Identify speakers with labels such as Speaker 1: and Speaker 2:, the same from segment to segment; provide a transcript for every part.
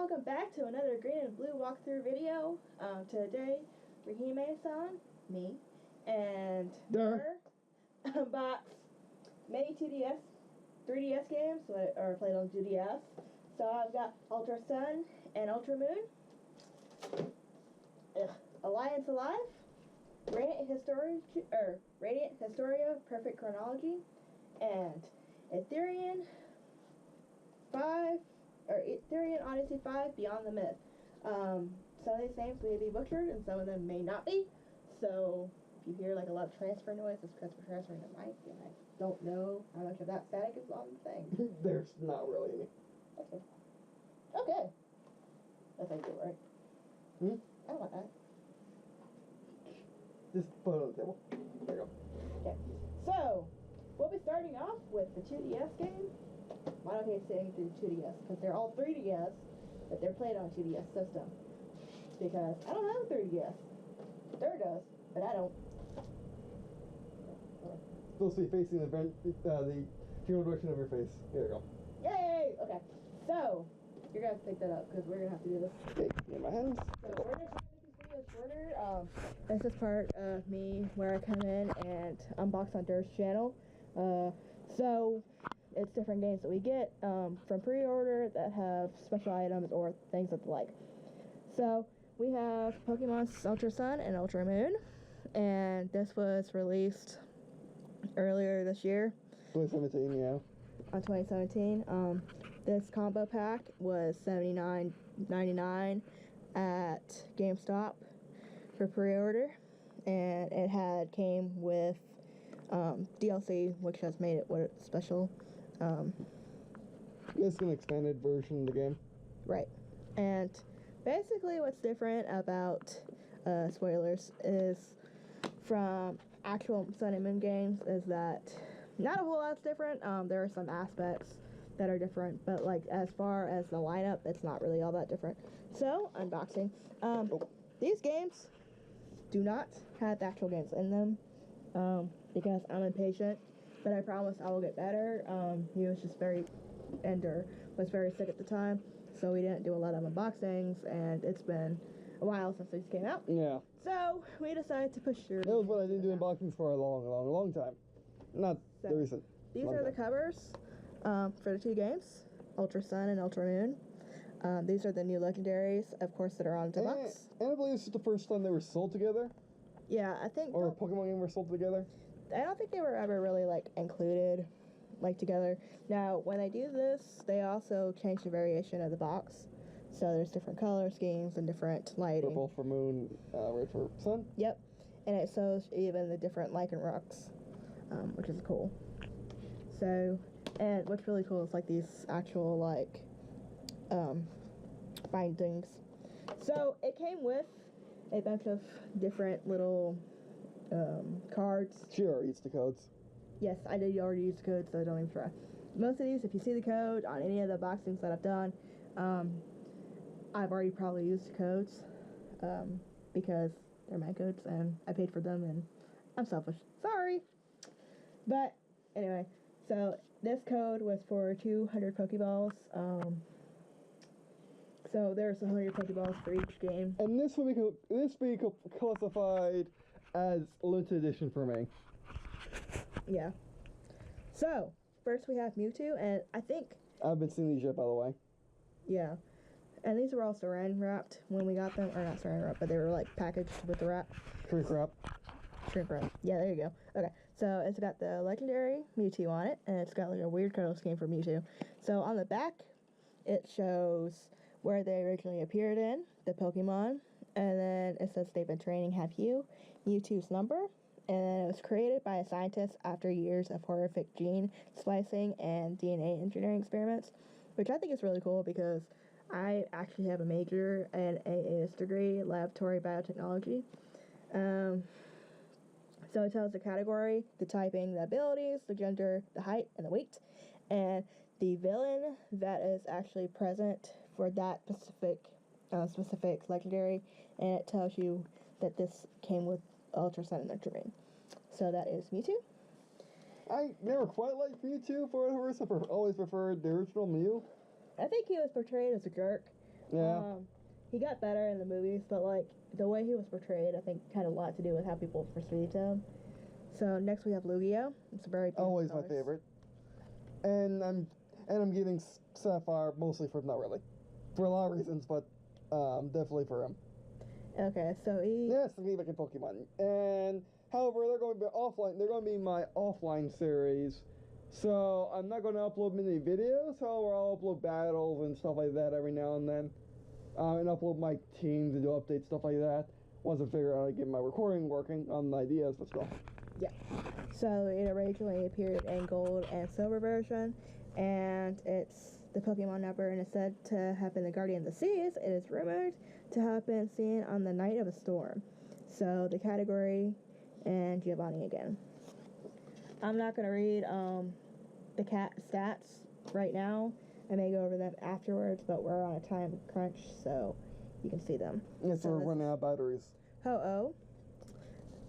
Speaker 1: welcome back to another Green and Blue walkthrough video. Today, Rihimesama, me, and her unbox many 2DS, 3DS games, or played on 2DS. So I've got Ultra Sun and Ultra Moon, Alliance Alive, Radiant Historia Perfect Chronology, and Ethereum Odyssey 5 Beyond the Myth. Some of these names may be butchered and some of them may not be. So if you hear like a lot of transfer noise, it's because we're transferring the mic, and I don't know how much of that static is on the thing.
Speaker 2: There's not really any.
Speaker 1: Okay. Okay. That's how you do it, right? I don't want that.
Speaker 2: Just put it on the table. There you go.
Speaker 1: Okay. So, we'll be starting off with the 2DS game. Why don't I say the 2DS? Because they're all 3DS, but they're played on a 2DS system. Because I don't have a 3DS. There does, but I don't.
Speaker 2: Supposed to be facing the general direction of your face. There you go.
Speaker 1: Yay! Okay. So, you're going to have to pick that up because we're going to have to do this.
Speaker 2: Okay, in my hands.
Speaker 1: So, we're going to try to make this video shorter. This is part of me where I come in and unbox on Dir's channel. So, it's different games that we get from pre-order that have special items or things of the like. So, we have Pokemon Ultra Sun and Ultra Moon, and this was released earlier this year.
Speaker 2: 2017, yeah.
Speaker 1: On 2017. This combo pack was $79.99 at GameStop for pre-order, and it came with DLC, which has made it what it's special.
Speaker 2: It's an expanded version of the game.
Speaker 1: Right. And basically what's different about spoilers is from actual Sun and Moon games is that not a whole lot's different. There are some aspects that are different, but like as far as the lineup, it's not really all that different. So, unboxing. These games do not have the actual games in them because I'm impatient, but I promise I will get better. He was just Ender was very sick at the time, so we didn't do a lot of unboxings, and it's been a while since these came out.
Speaker 2: Yeah.
Speaker 1: So, we decided to push through.
Speaker 2: That was what I didn't do unboxings for a long time. Not the recent.
Speaker 1: These are the covers for the two games, Ultra Sun and Ultra Moon. These are the new legendaries, of course, that are on Deluxe.
Speaker 2: And I believe this is the first time they were sold together.
Speaker 1: Yeah, I think.
Speaker 2: Or a Pokemon game were sold together.
Speaker 1: I don't think they were ever really like included, like together. Now, when they do this, they also change the variation of the box. So there's different color schemes and different lighting.
Speaker 2: Purple for Moon, red for Sun.
Speaker 1: Yep, and it shows even the different lichen rocks, which is cool. So, and what's really cool is like these actual like bindings. So it came with a bunch of different little cards.
Speaker 2: She already used the codes.
Speaker 1: Yes, I did already use the code, so don't even try. Most of these, if you see the code on any of the boxings that I've done, I've already probably used the codes because they're my codes and I paid for them and I'm selfish. Sorry! But anyway, so this code was for 200 Pokeballs. So there's 100 Pokeballs for each game.
Speaker 2: And this will be classified as limited edition for me.
Speaker 1: Yeah. So, first we have Mewtwo, and I think...
Speaker 2: I've been seeing these yet, by the way.
Speaker 1: Yeah. And these were all saran wrapped when we got them. Or not saran wrapped, but they were like packaged with the wrap.
Speaker 2: Shrink wrap.
Speaker 1: Shrink wrap. Yeah, there you go. Okay, so it's got the legendary Mewtwo on it, and it's got like a weird color scheme for Mewtwo. So on the back, it shows where they originally appeared in, the Pokemon, and then it says they've been training Have You, Mewtwo's number, and then it was created by a scientist after years of horrific gene splicing and DNA engineering experiments, which I think is really cool because I actually have a major and AAS degree, laboratory biotechnology. So it tells the category, the typing, the abilities, the gender, the height, and the weight, and the villain that is actually present for that specific legendary, and it tells you that this came with Ultra Sun and Ultra Moon. So that is Mewtwo.
Speaker 2: I never quite liked Mewtwo for whatever reason. I always preferred the original Mew.
Speaker 1: I think he was portrayed as a jerk
Speaker 2: Yeah.
Speaker 1: He got better in the movies, but like the way he was portrayed, I think had a lot to do with how people perceived him. So next we have Lugia. It's a very beautiful
Speaker 2: Always
Speaker 1: colors.
Speaker 2: my favorite. And I'm getting Sapphire mostly for not really, for a lot of reasons, but definitely for him.
Speaker 1: Okay, so he.
Speaker 2: Yes, me like in Pokemon. And however, they're going to be offline. They're going to be my offline series. So I'm not going to upload many videos. However, I'll upload battles and stuff like that every now and then, and upload my teams and do updates, stuff like that. Once I figure out how to get my recording working on the ideas, but still.
Speaker 1: Yeah. So it originally appeared in gold and silver version, and it's the Pokemon number, and it's said to have been the guardian of the seas. It is rumored to have been seen on the night of a storm. So the category and Giovanni again. I'm not going to read the cat stats right now. I may go over them afterwards, but we're on a time crunch, so you can see them.
Speaker 2: Yes,
Speaker 1: so
Speaker 2: we're running out of batteries.
Speaker 1: Ho-Oh.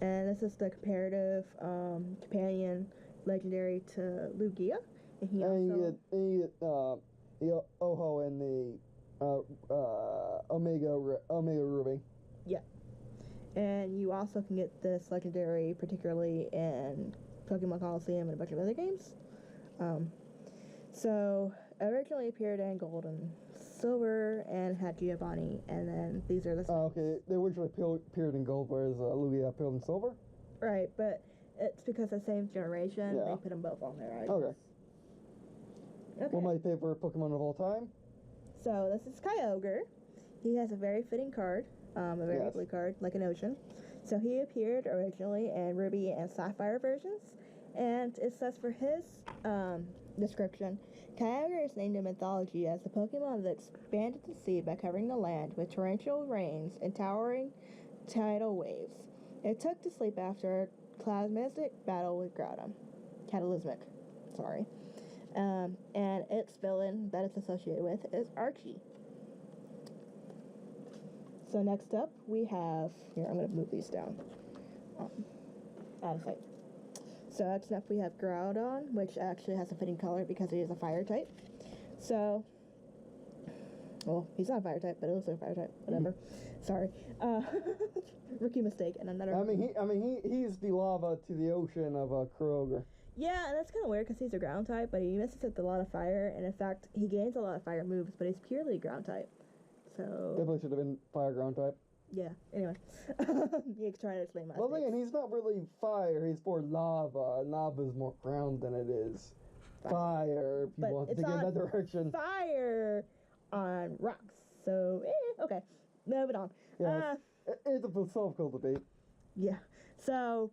Speaker 1: And this is the comparative companion legendary to Lugia. And he also...
Speaker 2: you get Oho and the Omega Ruby.
Speaker 1: Yeah. And you also can get this legendary, particularly in Pokemon Coliseum and a bunch of other games. So, originally appeared in gold and silver and had Giovanni, and then these are the...
Speaker 2: Oh, okay. They originally appeared in gold, whereas Lugia appeared in silver?
Speaker 1: Right, but it's because the same generation,
Speaker 2: Yeah.
Speaker 1: they put them both on there, I guess.
Speaker 2: Okay.
Speaker 1: Okay.
Speaker 2: One of my favorite Pokemon of all time?
Speaker 1: So, this is Kyogre. He has a very fitting card, a very
Speaker 2: Yes.
Speaker 1: blue card, like an ocean. So, he appeared originally in Ruby and Sapphire versions, and it says for his description, Kyogre is named in mythology as the Pokemon that expanded the sea by covering the land with torrential rains and towering tidal waves. It took to sleep after a cataclysmic battle with Groudon. And its villain that it's associated with is Archie. So next up we have... Here, I'm going to move these down. Out of sight. So next up we have Groudon, which actually has a fitting color because he is a fire type. So, well, he's not a fire type, but it looks like a fire type. Whatever. Sorry. Rookie mistake and another.
Speaker 2: He's the lava to the ocean of Kyogre.
Speaker 1: Yeah, and that's kind of weird because he's a ground type, but he misses with a lot of fire, and in fact, he gains a lot of fire moves, but he's purely ground type. So.
Speaker 2: Definitely should have been fire ground type.
Speaker 1: Yeah. Anyway, he's trying to explain my.
Speaker 2: Well, again, he's not really fire. He's more lava. Lava is more ground than it is fire. If you
Speaker 1: But
Speaker 2: want to
Speaker 1: it's
Speaker 2: get in
Speaker 1: not
Speaker 2: that direction.
Speaker 1: Fire on rocks. So, okay. Moving on.
Speaker 2: Yes. It's a philosophical debate.
Speaker 1: Yeah. So,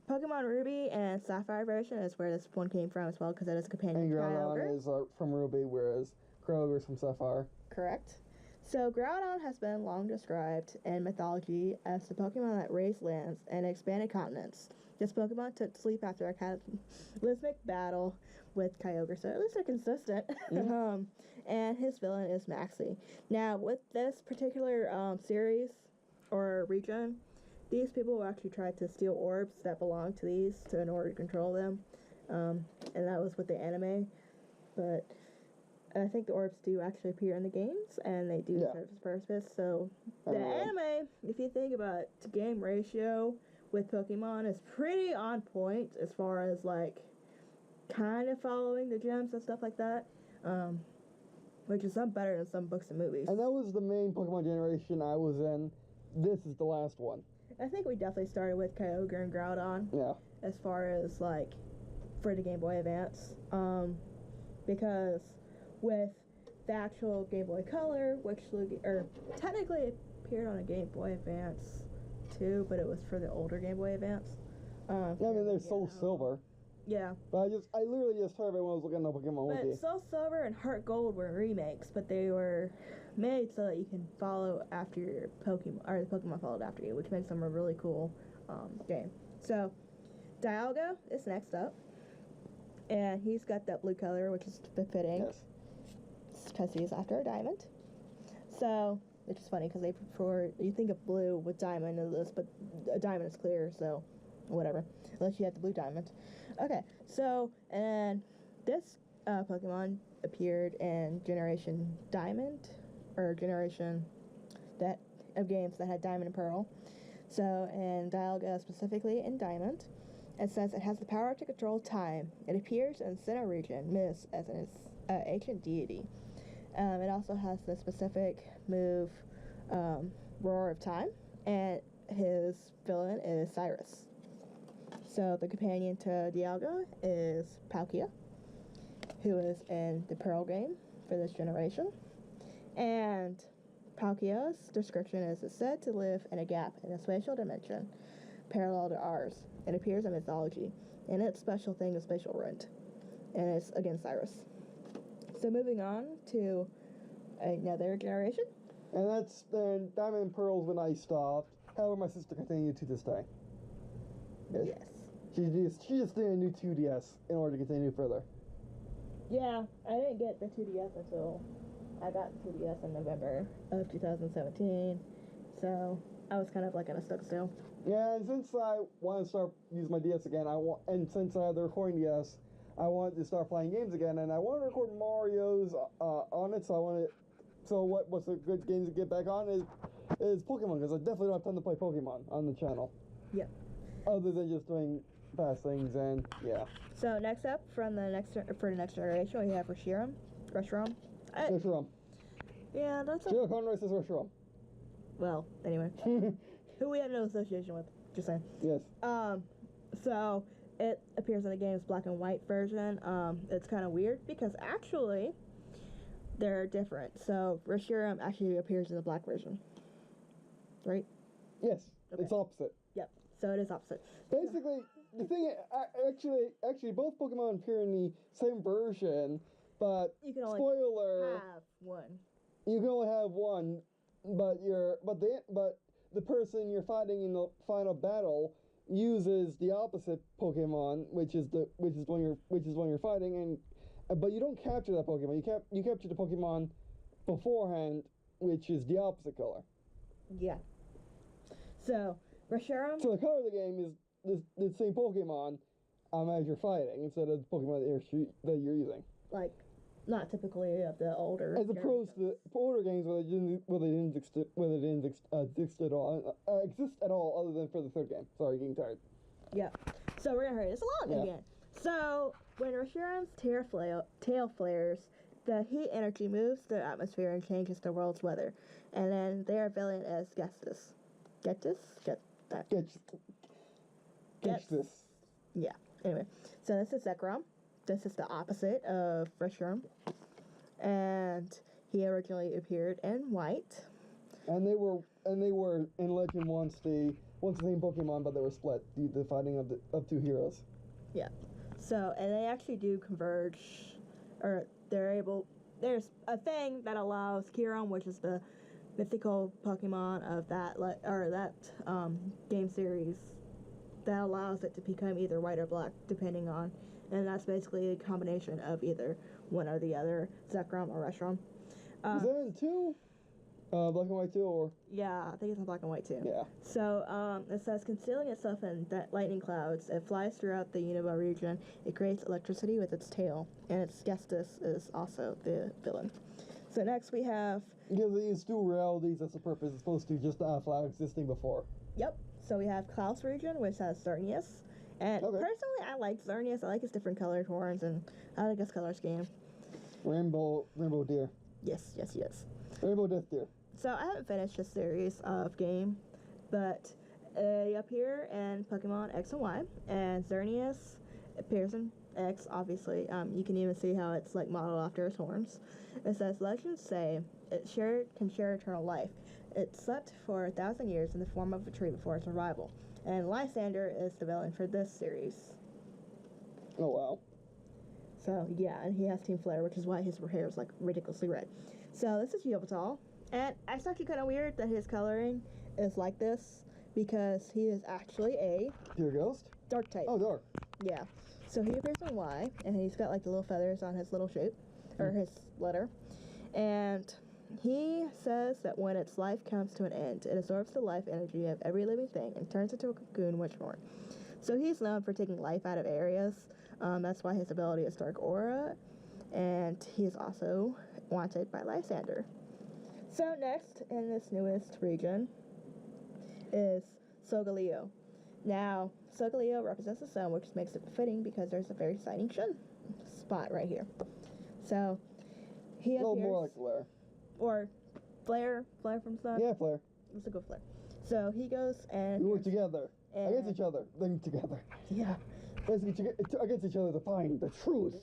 Speaker 1: Pokemon Ruby and Sapphire version is where this one came from as well, because it is a companion
Speaker 2: And
Speaker 1: to
Speaker 2: Groudon
Speaker 1: Kyogre.
Speaker 2: is from Ruby, whereas Kyogre is from Sapphire.
Speaker 1: Correct. So, Groudon has been long described in mythology as the Pokemon that raised lands and expanded continents. This Pokemon took sleep after a cataclysmic battle with Kyogre, so at least they're consistent.
Speaker 2: Mm-hmm.
Speaker 1: And his villain is Maxie. Now, with this particular series or region, these people actually tried to steal orbs that belong to these in order to control them, and that was with the anime. But I think the orbs do actually appear in the games, and they do serve its purpose. So the anime, if you think about it, to game ratio with Pokemon is pretty on point as far as like kind of following the gems and stuff like that, which is some better than some books and movies.
Speaker 2: And that was the main Pokemon generation I was in. This is the last one.
Speaker 1: I think we definitely started with Kyogre and Groudon.
Speaker 2: Yeah.
Speaker 1: As far as like for the Game Boy Advance, because with the actual Game Boy Color, which technically it appeared on a Game Boy Advance too, but it was for the older Game Boy Advance.
Speaker 2: There's Soul Silver.
Speaker 1: Yeah.
Speaker 2: But I literally just heard everyone was looking at Pokemon Wiki.
Speaker 1: But Soul Silver and Heart Gold were remakes, but they were made so that you can follow after your Pokemon, or the Pokemon followed after you, which makes them a really cool game. So, Dialga is next up, and he's got that blue color, which is befitting.
Speaker 2: Yes.
Speaker 1: Because he's after a diamond. So, which is funny because you think of blue with diamond in this, but a diamond is clear, so whatever. Unless you have the blue diamond. Okay, so, and this Pokemon appeared in Generation Diamond, or generation of games that had Diamond and Pearl. So in Dialga, specifically in Diamond, it says it has the power to control time. It appears in Sinnoh region, Myst, as an ancient deity. It also has the specific move, Roar of Time, and his villain is Cyrus. So the companion to Dialga is Palkia, who is in the Pearl game for this generation. And Palkia's description is it's said to live in a gap in a spatial dimension parallel to ours. It appears in mythology, and its special thing is spatial rent, and it's against Cyrus. So moving on to another generation.
Speaker 2: And that's then Diamond and Pearl's when I stopped. However, my sister continued to this day.
Speaker 1: Yes.
Speaker 2: She just did a new 2DS in order to continue further.
Speaker 1: Yeah, I didn't get the 2DS until I got the 2DS in November of 2017. So I was kind of like in a stuck still.
Speaker 2: Yeah, and since I want to start using my DS again, and since I have the recording DS, I wanted to start playing games again, and I want to record Mario's on it. So what's a good game to get back on is Pokemon, because I definitely don't have time to play Pokemon on the channel.
Speaker 1: Yep.
Speaker 2: Other than just doing past things, and yeah.
Speaker 1: So next up for the next generation, we have Reshiram.
Speaker 2: Reshiram.
Speaker 1: Yeah, that's
Speaker 2: Jill Conroy says Reshiram.
Speaker 1: Well, anyway. Who we have no association with. Just saying.
Speaker 2: Yes.
Speaker 1: So it appears in the game's black and white version. It's kind of weird because actually they're different. So Reshiram actually appears in the black version, right?
Speaker 2: Yes.
Speaker 1: Okay.
Speaker 2: It's opposite.
Speaker 1: Yep. So it is opposite.
Speaker 2: Basically, the thing actually both Pokemon appear in the same version, but
Speaker 1: you can only
Speaker 2: spoiler
Speaker 1: have one.
Speaker 2: You can only have one, but the person you're fighting in the final battle uses the opposite Pokemon, which is when you're fighting, but you don't capture that Pokemon. You capture the Pokemon beforehand, which is the opposite color.
Speaker 1: Yeah. So Reshiram.
Speaker 2: So the color of the game is the same Pokemon as you're fighting instead of the Pokemon that you're using.
Speaker 1: Like, not typically of the older.
Speaker 2: As opposed to older games where they didn't exist at all, other than for the third game. Sorry, getting tired.
Speaker 1: Yeah. So we're gonna hurry this along again. So when Reshiram's tail flares, the heat energy moves the atmosphere and changes the world's weather. And then their villain is Gestus.
Speaker 2: Gestus.
Speaker 1: Yeah. Anyway, so this is Zekrom. This is the opposite of Reshiram. And he originally appeared in white.
Speaker 2: And they were in Legend once the same Pokemon, but they were split due to the fighting of two heroes.
Speaker 1: Yeah. So, and they actually do converge, or there's a thing that allows Kiron, which is the mythical Pokemon of that game series, that allows it to become either white or black, depending on, and that's basically a combination of either one or the other, Zekrom or Reshiram.
Speaker 2: Is that in 2? Black and white 2, or?
Speaker 1: Yeah, I think it's in black and white too.
Speaker 2: Yeah.
Speaker 1: So, it says, concealing itself in lightning clouds, it flies throughout the Unova region. It creates electricity with its tail, and its Gestus is also the villain. So next we have...
Speaker 2: Because they use dual realities as a purpose, as opposed to just flag existing before.
Speaker 1: Yep. So we have Klaus region, which has Xerneas. And personally, I like Xerneas. I like his different colored horns, and I like his color scheme.
Speaker 2: Rainbow deer.
Speaker 1: Yes.
Speaker 2: Rainbow Death Deer.
Speaker 1: So I haven't finished this series of game, but they appear in Pokemon X and Y, and Xerneas appears in X, obviously. You can even see how it's like modeled after his horns. It says, legends say it can share eternal life. It slept for 1,000 years in the form of a tree before its arrival. And Lysander is the villain for this series.
Speaker 2: Oh, wow.
Speaker 1: So, yeah, and he has Team Flare, which is why his hair is, like, ridiculously red. So, this is Yveltal. And it's actually kind of weird that his coloring is like this, because he is actually a...
Speaker 2: Deer Ghost?
Speaker 1: Dark type.
Speaker 2: Oh, dark.
Speaker 1: Yeah. So, he appears in Y, and he's got, like, the little feathers on his little shape, or his letter. And he says that when its life comes to an end, it absorbs the life energy of every living thing and turns into a cocoon once more. So he's known for taking life out of areas. That's why his ability is Dark Aura. And he is also wanted by Lysander. So next in this newest region is Solgaleo. Now, Solgaleo represents the sun, which makes it fitting because there's a very exciting spot right here. So he appears.
Speaker 2: A little more like flare.
Speaker 1: Or flare from sun.
Speaker 2: Yeah, flare.
Speaker 1: Let's go flare. So he goes and
Speaker 2: we work together against each other, then together.
Speaker 1: Yeah.
Speaker 2: Basically, against each other to find the truth.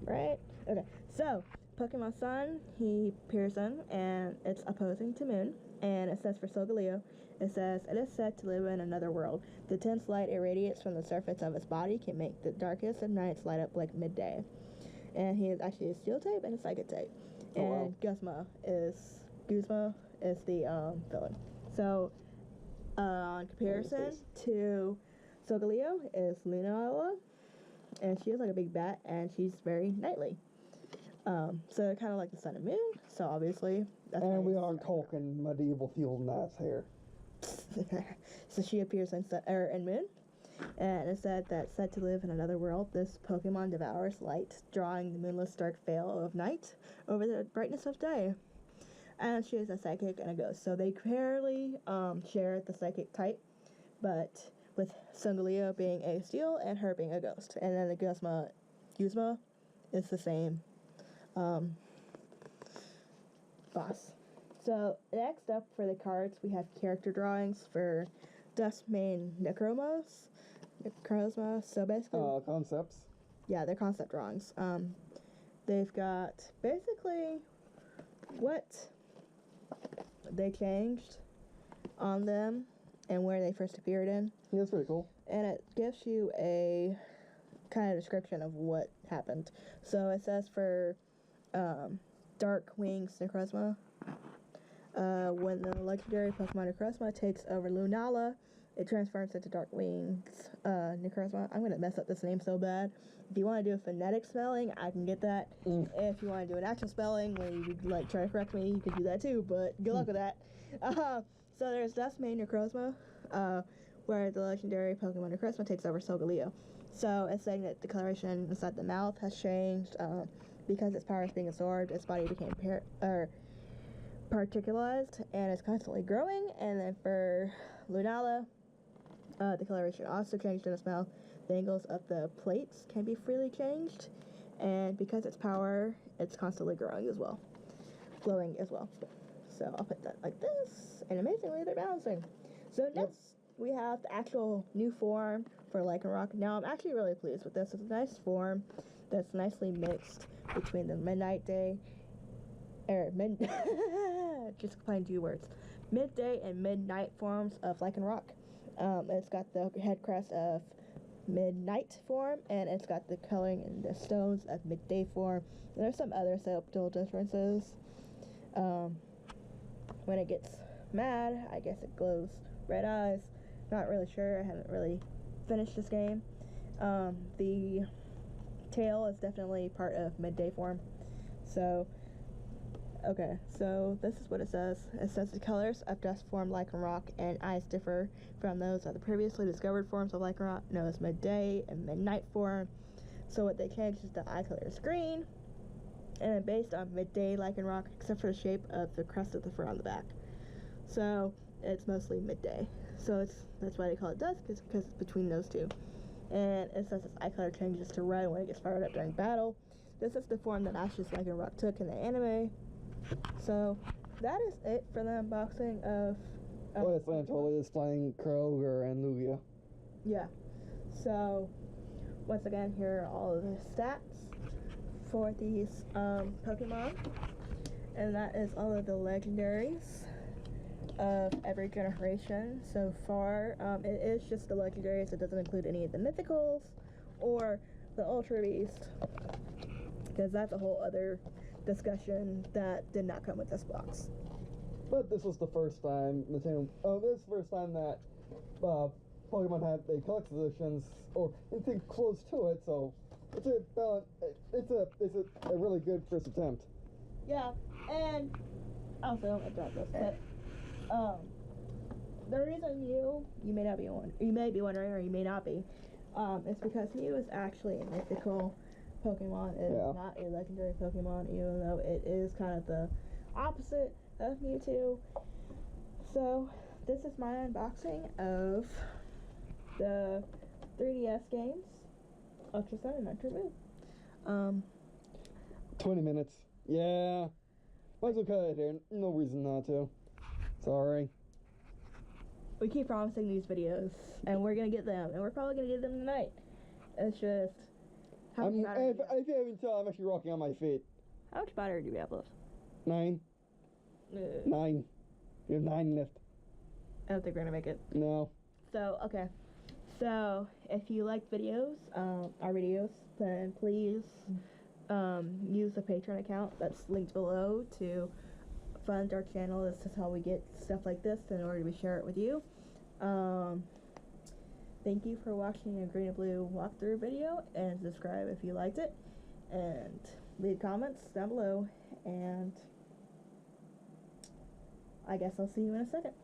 Speaker 1: Right? Okay. So Pokemon Sun, he appears in, and it's opposing to Moon. And it says for Solgaleo, it says, it is said to live in another world. The intense light irradiates from the surface of its body can make the darkest of nights light up like midday. And he is actually a steel type and a psychic type.
Speaker 2: Oh,
Speaker 1: and
Speaker 2: wow.
Speaker 1: Guzma is the villain. So on comparison to Solgaleo is Lunala, and she is like a big bat, and she's very knightly. So kind of like the sun and moon. So obviously, that's
Speaker 2: and we aren't talking medieval field knights here.
Speaker 1: So she appears in Moon, and it's said to live in another world. This Pokemon devours light, drawing the moonless dark veil of night over the brightness of day. And she is a psychic and a ghost, so they clearly share the psychic type, but with Solgaleo being a steel and her being a ghost, and then the Guzma is the same boss. So next up for the cards, we have character drawings for Duskmane Necrozma. So basically,
Speaker 2: concepts.
Speaker 1: Yeah, they're concept drawings. They've got basically what they changed on them and where they first appeared in.
Speaker 2: Yeah, that's pretty cool.
Speaker 1: And it gives you a kind of description of what happened. So it says for Dark Wings Necrozma, when the legendary Pokemon Necrozma takes over Lunala, it transforms into Dark Wings Necrozma. I'm going to mess up this name so bad. If you want to do a phonetic spelling, I can get that. If you want to do an actual spelling where you try to correct me, you can do that too, but good luck with that. So there's Duskmane Necrozma, where the legendary Pokemon Necrozma takes over Solgaleo. So it's saying that the coloration inside the mouth has changed because its power is being absorbed. Its body became particularized and is constantly growing. And then for Lunala, the coloration also changed in its mouth. The angles of the plates can be freely changed, and because its power, it's constantly glowing as well. So I'll put that like this, and amazingly they're bouncing. So next we have the actual new form for Lycanroc. Now I'm actually really pleased with this. It's a nice form that's nicely mixed between the just plain two words, midday and midnight forms of Lycanroc. It's got the head crest of midnight form, and it's got the coloring in the stones of midday form. And there's some other subtle differences. When it gets mad, I guess it glows red eyes. Not really sure. I haven't really finished this game. The tail is definitely part of midday form. So this is what it says. It says the colors of dust form Lycanroc and eyes differ from those of the previously discovered forms of Lycanroc, known as midday and midnight form. So what they changed is the eye color is green, and then based on midday Lycanroc, except for the shape of the crest of the fur on the back. So it's mostly midday. So that's why they call it dusk, is because it's between those two. And it says its eye color changes to red when it gets fired up during battle. This is the form that Ash's Lycanroc took in the anime. So that is it for the unboxing of
Speaker 2: it's totally is flying Kroger and Lugia.
Speaker 1: Yeah. So once again, here are all of the stats for these Pokemon, and that is all of the legendaries of every generation so far. It is just the legendaries. It doesn't include any of the mythicals or the Ultra Beast, because that's a whole other discussion that did not come with this box.
Speaker 2: But this was the first time this is the first time that Pokemon had the collector's editions, or anything close to it. So it's a really good first attempt.
Speaker 1: Yeah, and also I dropped this, but the reason you may be wondering, or you may not be, is because he was actually a mythical Pokemon. It is not a legendary Pokemon, even though it is kind of the opposite of Mewtwo. So this is my unboxing of the 3DS games, Ultra Sun and Ultra Moon.
Speaker 2: 20 minutes. Yeah. Might as well cut it here. No reason not to. Sorry.
Speaker 1: We keep promising these videos, and we're gonna get them, and we're probably gonna get them tonight. It's just how much battery do you have?
Speaker 2: If you haven't tell, I'm actually rocking on my feet.
Speaker 1: How much battery do we have left?
Speaker 2: 9. 9. You have 9 left.
Speaker 1: I don't think we're gonna make it.
Speaker 2: No.
Speaker 1: So, okay. So, if you like videos, our videos, then please use the Patreon account that's linked below to fund our channel. This is how we get stuff like this in order to share it with you. Thank you for watching a Green and Blue walkthrough video, and subscribe if you liked it, and leave comments down below, and I guess I'll see you in a second.